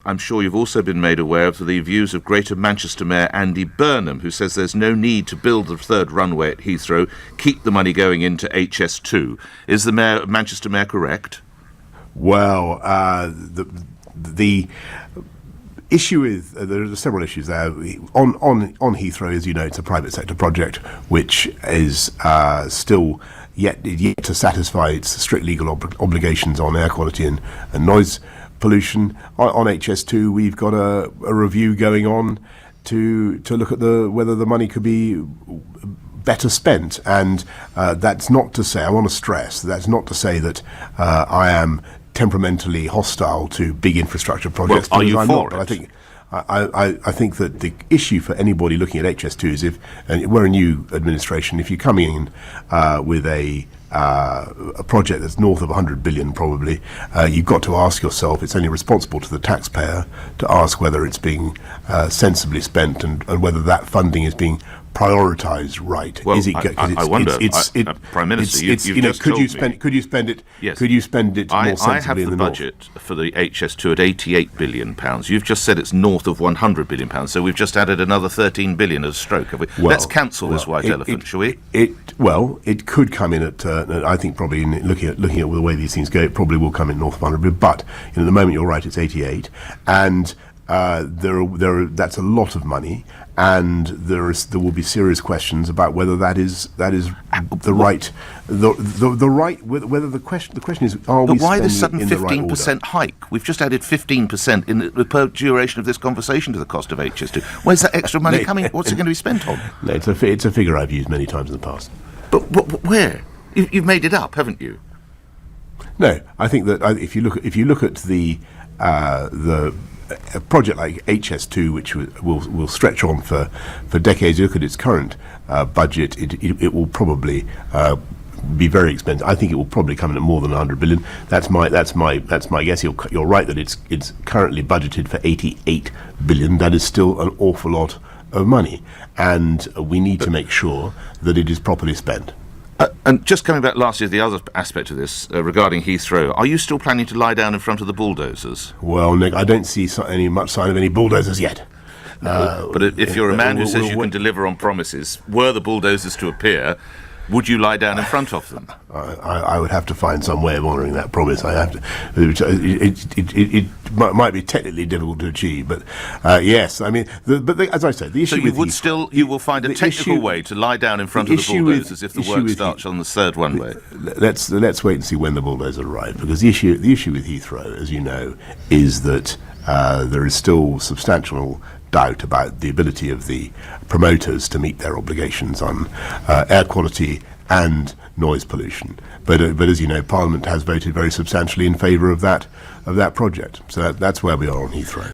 I'm sure you've also been made aware of the views of Greater Manchester Mayor Andy Burnham, who says there's no need to build the third runway at Heathrow, keep the money going into HS2. Is the Manchester Mayor correct? Well, the issue is there are several issues there. On Heathrow, as you know, it's a private sector project which is still yet to satisfy its strict legal obligations on air quality and noise pollution. On HS2, we've got a review going on to look at whether the money could be better spent, and that's not to say, I want to stress, that's not to say that I am temperamentally hostile to big infrastructure projects. Well, are you I'm for not, it? But I think that the issue for anybody looking at HS2 is and we're a new administration, if you're coming in with a project that's north of 100 billion probably, you've got to ask yourself, it's only responsible to the taxpayer to ask whether it's being sensibly spent and whether that funding is being prioritised right. Well, I wonder, Prime Minister, you've just could told you spend? me. Could you spend it? Yes. Could you spend it more sensibly I have in the north? budget for the HS2 at £88 billion. You've just said it's north of £100 billion, so we've just added another 13 billion as stroke. Have we? Well, let's cancel this white elephant, shall we? It could come in at. I think probably looking at the way these things go, it probably will come in north of 100 billion. But at the moment, you're right, it's 88, and that's a lot of money, and there will be serious questions about whether that is the right whether the question is, are we but why this sudden spending in the right 15% hike? We've just added 15% in the duration of this conversation to the cost of HS2. Where's that extra money coming? What's it going to be spent on? No, it's a figure I've used many times in the past. But where? You've made it up, haven't you? No, I think that if you look at the a project like HS2, which will stretch on for decades, you look at its current budget, it will probably be very expensive. I think it will probably come in at more than 100 billion. That's my guess. You're right that it's currently budgeted for 88 billion. That is still an awful lot of money, and we need to make sure that it is properly spent. And just coming back last year, the other aspect of this regarding Heathrow, are you still planning to lie down in front of the bulldozers? Well, Nick, I don't see much sign of any bulldozers yet. But if you're a man who says you can deliver on promises, were the bulldozers to appear, would you lie down in front of them? I would have to find some way of honouring that promise. I have to. It might be technically difficult to achieve, but yes. I mean, as I said, the issue. So you will find a technical way to lie down in front of the bulldozers if the work starts on the third runway. Let's wait and see when the bulldozers arrive, because the issue with Heathrow, as you know, is that there is still substantial doubt about the ability of the promoters to meet their obligations on air quality and noise pollution. But as you know, Parliament has voted very substantially in favour of that project. So that's where we are on Heathrow.